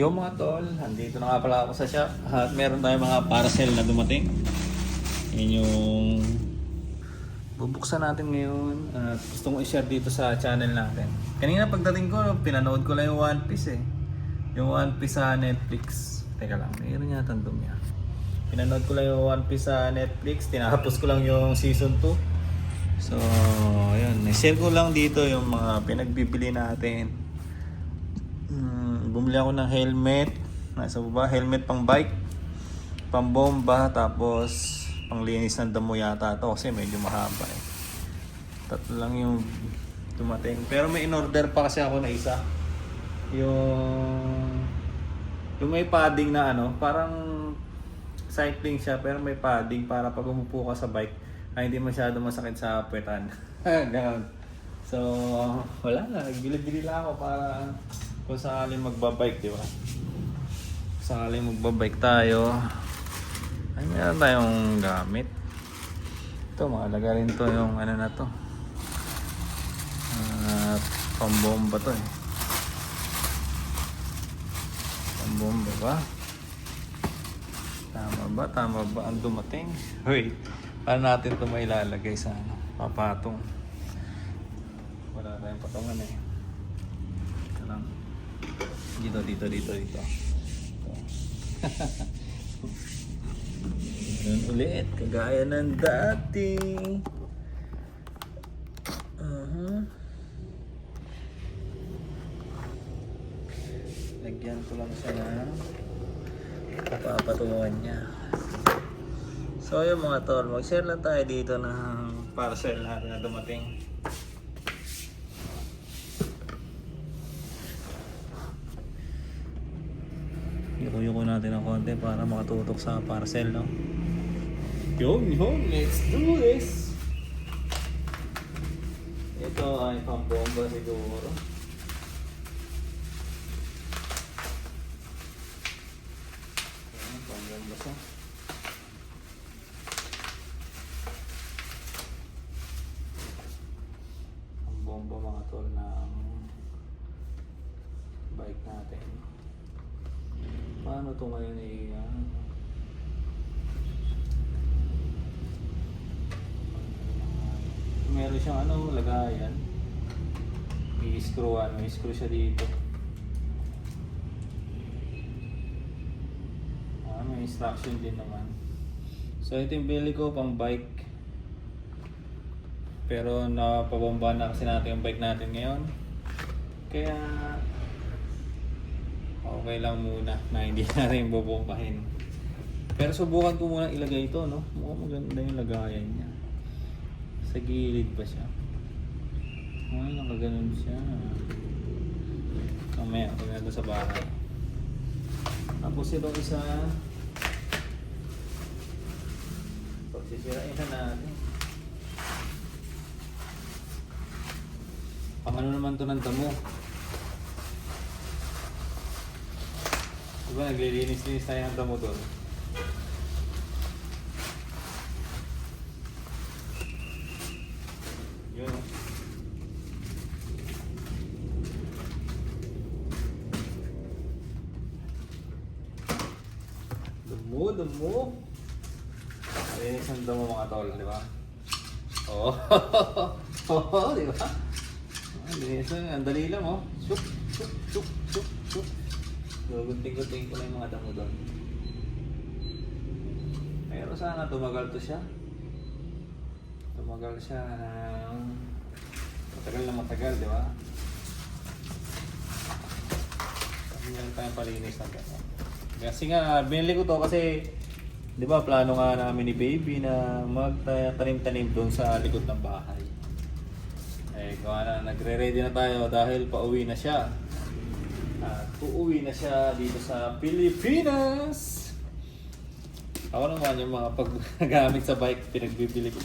Yung mga tol, andito na nga pala ako sa shop at meron tayong mga parcel na dumating. Yan yung bubuksan natin ngayon at gusto kong i-share dito sa channel natin. Kanina pagdating ko, pinanood ko lang yung One Piece eh. Yung One Piece sa Netflix. Teka lang, mayroon yata ang dumi. Pinanood ko lang yung One Piece sa Netflix, tinapos ko lang yung season 2. So, ayun, i-share ko lang dito yung mga pinagbibili natin. Bumili ako ng helmet, nasa baba, helmet pang bike, pang bomba, tapos panglinis ng damo yata ito kasi medyo mahaba eh. Tatlo lang yung dumating. Pero may in-order pa kasi ako na isa. Yung may padding na ano, parang cycling siya pero may padding para pag umupo ka sa bike ay hindi masyado masakit sa puwetan. Ganun. So, wala na. Bili-bili lang ako para kung sakaling magbabike, di ba? Sakaling magbabike tayo, ay meron tayong gamit. Ito, mahalaga rin to yung ano na to. Pambomba to eh. Pambomba ba? Tama ba? Tama ba ang dumating? Wait, paano natin ito mailalagay sa ano? Papatong. Wala tayong patungan eh. Ito lang. Dito. Ganun ulit, kagaya ng dati. Lagyan ko lang siya na papatungan niya. So yung mga tol, mag-share lang tayo dito ng parcel natin na dumating. Yuko natin ng konti para makatutok sa parcel, no? Yun, let's do this! Ito ay pambomba siguro. Ayan, pambomba siya. Pambomba mga tol ng bike natin. Paano ito ngayon eh? Meron siyang ano, lagayan. May screw siya dito. May instruction din naman. So ito yung bili ko pang bike. Pero napabomba na kasi natin yung bike natin ngayon. Kaya okay lang muna na hindi natin bubombahin. Pero subukan ko muna ilagay ito, no? Mukhang maganda yung lagayan niya. Sa gilid pa siya. Ay, nakaganon siya. Mamaya, pag nandun sa bahay. Tapos ito isa. Pagsisirain na natin. Pang ano naman to ng damo. Diba naglilinis-linis tayo ng damo doon? Yun. Damo. Linis ng damo mga tol, di ba? Oo. Oo, di ba? Linis na, ang dali lang oh. Shoop. Gunting-gunting ko lang yung mga damo doon. Pero sana tumagal to siya. Tumagal siya ng matagal, di ba? Meron tayong palinis ng damo. Kasi nga, binili ko to kasi di ba plano nga namin ni baby na magtanim-tanim doon sa likod ng bahay. Eh, kung nagre-ready na tayo dahil pauwi na siya. At uuwi na siya dito sa Pilipinas. Ako naman yung mga paggamit sa bike,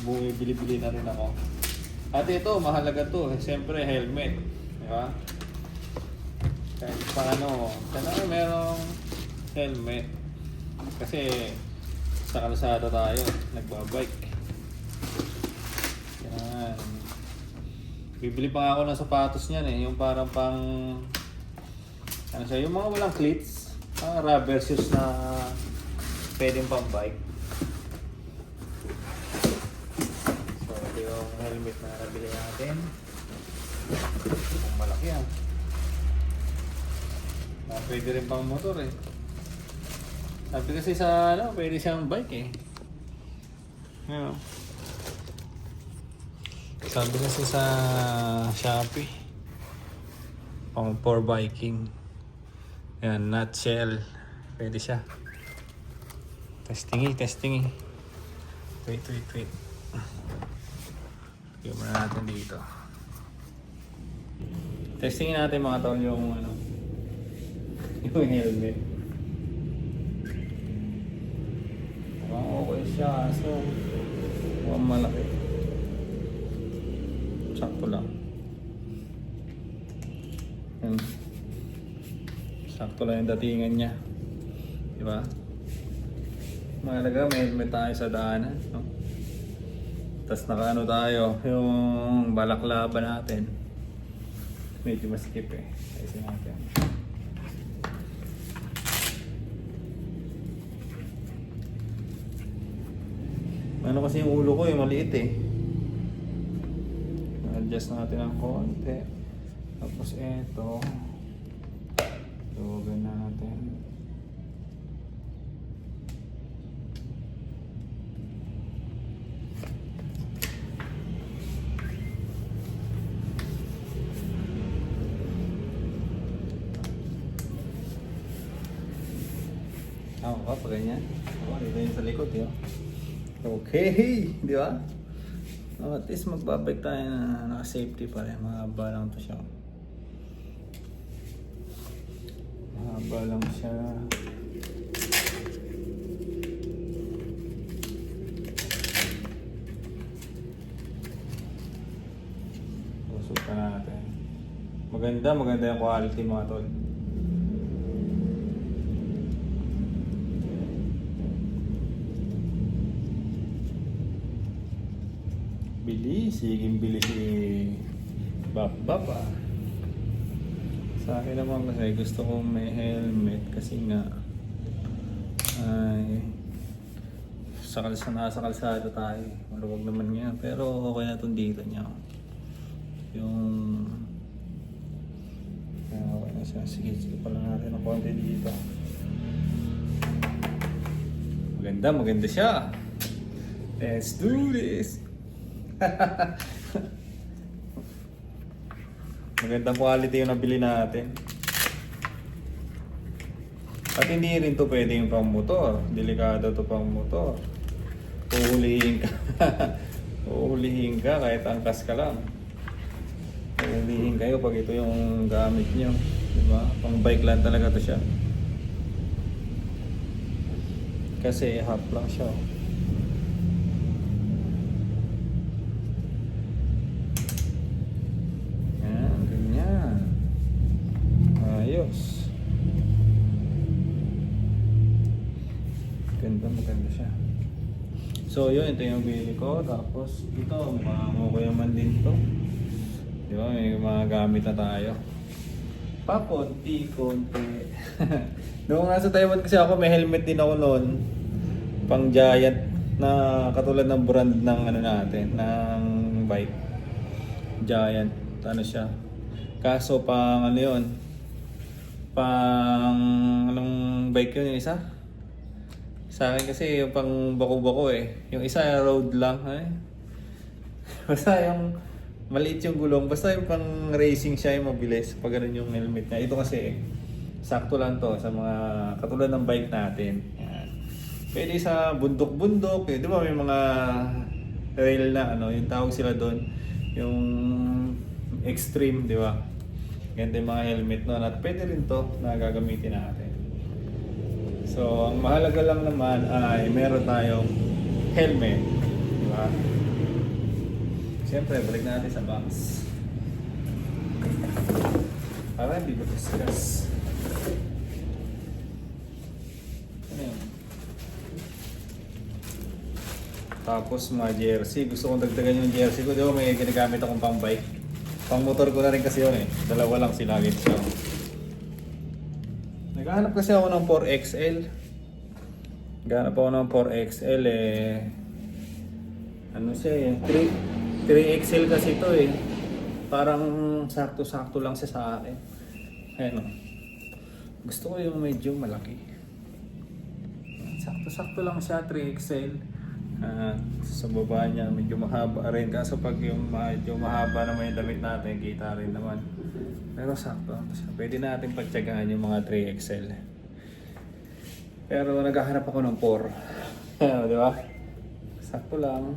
bumibili na rin ako. At ito, mahalaga to. Siyempre, helmet. Di ba? Kahit paano, kailangan merong helmet. Kasi sa kalsada tayo, nagbabike. Yan. Bibili pa nga ako ng sapatos niyan eh. Yung parang pang ano siya, yung mga walang cleats. rubber shoes na pwedeng pang bike. So ito yung helmet na nabili natin. Ang malaki ah. Pwede rin pang motor eh. Sabi kasi sa ano, pwede siyang bike eh. Ano? Sabi kasi sa Shopee, pang for biking. Yan, nutshell. Pwede siya. Testing eh. Wait. Tignan muna natin dito. Testingin natin mga tol yung ano, yung helmet. Okay siya, so mukhang malaki. Sakto lang. Yan. Sakto lang yung datingan niya. Diba? Mahalaga, may helmet tayo sa daanan. No? Tapos nakaano tayo, yung balaklava natin. Medyo maskip eh. Ayusin natin. Ano kasi yung ulo ko eh, maliit eh. Adjust natin ng konti. Tapos eto. Luwagan natin. Tama ka pa ganyan? Oh, dito yung sa likod yun. Okay, di ba? At least magbabike tayo na naka-safety pa rin. Mahaba lang to siya. Mahaba lang siya. Susukan natin. Maganda yung quality mga tol. Siging bilis si Bap ah. Sa akin naman kasi gusto kong may helmet kasi nga ay nasa kalsada tayo. Maluwag naman nga pero okay na itong dito niya. Yung okay na siya. Sige pa lang natin ng konti dito. Maganda siya. Let's do this. Magandang quality yung nabili natin. At hindi rin to pwede yung pang motor. Delikado to pang motor. Uhulihin ka. Uhulihin ka kahit angkas ka lang. Uhulihin kayo pag ito yung gamit nyo. Diba? Pang bike lang talaga to siya. Kasi half lang siya. Maganda siya. So yun, ito yung bili ko. Tapos ito, makuyaman din to. Di ba? May mga gamit na tayo. Konti. Noong nasa Taiwan kasi ako, may helmet din ako noon. Pang Giant na katulad ng brand ng ano natin, ng bike. Giant. Ano siya? Kaso pang ano yun? Pang anong bike yun yung isa? Sa akin kasi yung pang bako-bako eh. Yung isa road lang. Eh. Basta yung maliit yung gulong. Basta yung pang racing siya yung mabilis. Pag ganun yung helmet niya. Ito kasi sakto lang to sa mga katulad ng bike natin. Yan. Pwede sa bundok-bundok. Eh. Di ba may mga rail na ano. Yung tawag sila doon. Yung extreme. Di ba? Ganito yung mga helmet noon. At pwede rin to na gagamitin natin. So, ang mahalaga lang naman ay meron tayong helmet. Di ba? Siyempre, balik natin sa box. Para hindi ba discuss. Ano yun? Tapos mga jersey. Gusto kong dagdagan yung jersey ko. Di ba may ginagamit akong pang bike. Pang motor ko na rin kasi yun eh. Dalawa lang sila. Siya. Naghahanap kasi ako ng 4XL. Naghahanap ako ng 4XL eh. Ano siya eh, 3XL kasi ito eh. Parang sakto-sakto lang siya sa akin. Ayan o. Gusto ko yung medyo malaki. Sakto-sakto lang siya, 3XL. Sa baba niya medyo mahaba rin. Kaso pag yung medyo mahaba naman yung damit natin, kita rin naman. Pero sakto lang siya. Pwede natin pagtyagaan yung mga 3XL. Pero naghahanap ako ng 4. Di ba? Sakto lang.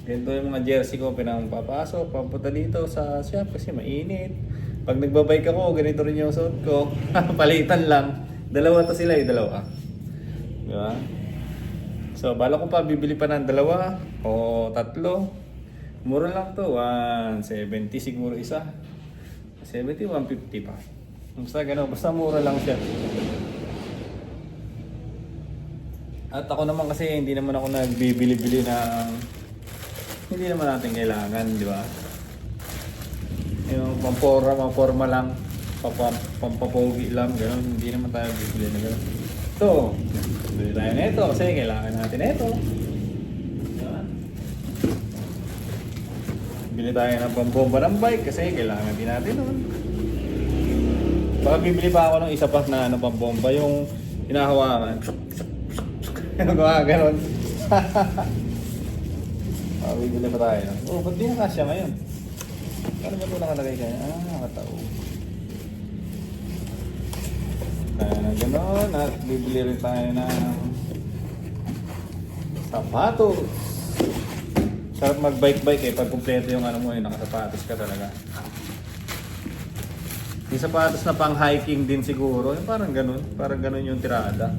Ganito yung mga jersey ko, pinapapasok, papunta dito sa shop kasi mainit. Pag nagbabike ako, ganito rin yung suot ko. Palitan lang. Dalawa to sila eh, dalawa. Di ba? So, bala ko pa bibili pa ng 2 o 3. Mura lang to, 170 siguro isa. 70, 150 pa. Basta gano'n, basta mura lang siya. At ako naman kasi hindi naman ako nagbibili-bili ng hindi naman natin kailangan, di ba? Yung pamporma lang, pampapogi lang, gano'n. Hindi naman tayo bibili na gano'n. So, bili tayo nito kasi kailangan natin ito. Diba? Bili tayo ng pambomba ng bike kasi kailangan din natin nun. Baka bibili pa ako ng isa pa na pambomba, yung hinahawakan. Gano'n. Bibili pa tayo. Oh, ba't di nakasya ngayon? Ano ba ito nakalagay kaya? Nakataog. Tayo na gano'n at bibili rin tayo ng sapatos. Sarap mag-bike-bike eh. Pag kumpleto yung ano mo, yung nakasapatos ka talaga. Yung sapatos na pang hiking din siguro. Yung parang gano'n yung tirada.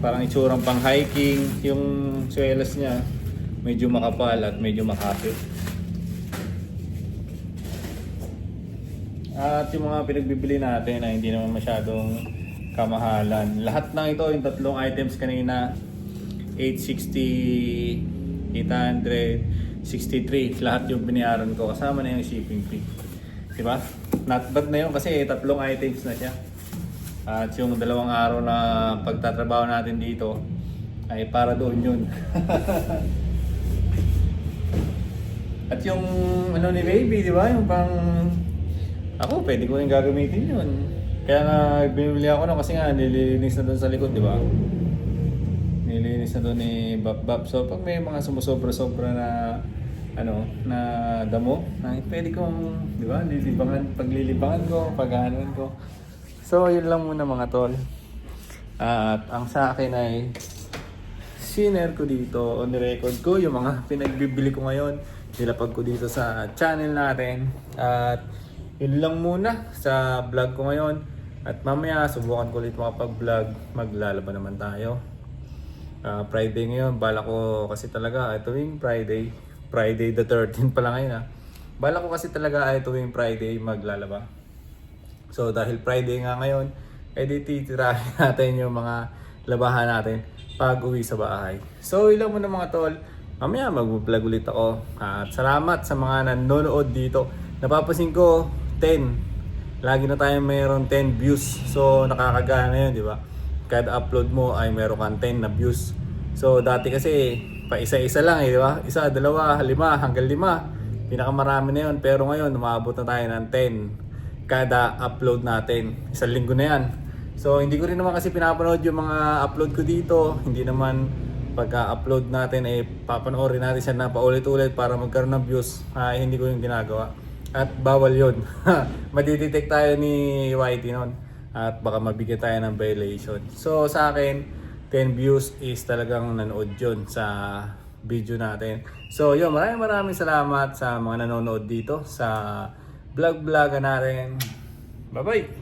Parang itsurang pang hiking. Yung swelas niya medyo makapal at medyo makapit. At yung mga pinagbibili natin na hindi naman masyadong kamahalan. Lahat ng ito, yung 3 items kanina, 860, 863, lahat yung binayaran ko. Kasama na yung shipping fee. Diba? Not bad na yun kasi 3 items na siya. At yung 2 araw na pagtatrabaho natin dito ay para doon yun. At yung ano ni baby, di ba? Yung pang ako, pwede ko rin gagamitin yun. Kaya nga binili ako na kasi nga nililinis na doon sa likod, di ba? Nililinis na doon ni Bap. So pag may mga sumusobra-sobra na ano, na damo, na pwede kong, di ba? Paglilibangan ko, paghahanuin ko. So yun lang muna mga tol. At ang sa akin ay sinare ko dito o nirecord ko yung mga pinagbibili ko ngayon. Nilapag ko dito sa channel natin. At yun lang muna sa vlog ko ngayon. At mamaya subukan ko ulit makapag-vlog. Maglalaban naman tayo. Friday ngayon. Bala ko kasi talaga tuwing Friday. Friday the 13th pala ngayon Bala ko kasi talaga tuwing Friday maglalaba. So dahil Friday nga ngayon, edi titirahin natin yung mga labahan natin pag uwi sa bahay. So ilang muna mga tol. Mamaya mag-vlog ulit ako. At salamat sa mga nanonood dito. Napapansin ko 10. Lagi na tayo mayroon 10 views. So nakakagana yun, di ba? Kada upload mo ay meron kang 10 na views. So dati kasi pa isa-isa lang di ba? 1, 2, 5 hanggang 5. Pinakamarami na yun. Pero ngayon umabot na tayo ng 10 kada upload natin. 1 linggo na yan. So hindi ko rin naman kasi pinapanood yung mga upload ko dito. Hindi naman pagka-upload natin papanoorin natin siya na paulit-ulit para magkaroon ng views. Hindi ko yung ginagawa. At bawal yun. Madidetect tayo ni YT nun. At baka mabigyan tayo ng violation. So sa akin, 10 views is talagang nanood yun sa video natin. So yun, maraming salamat sa mga nanonood dito sa vlog natin. Bye bye!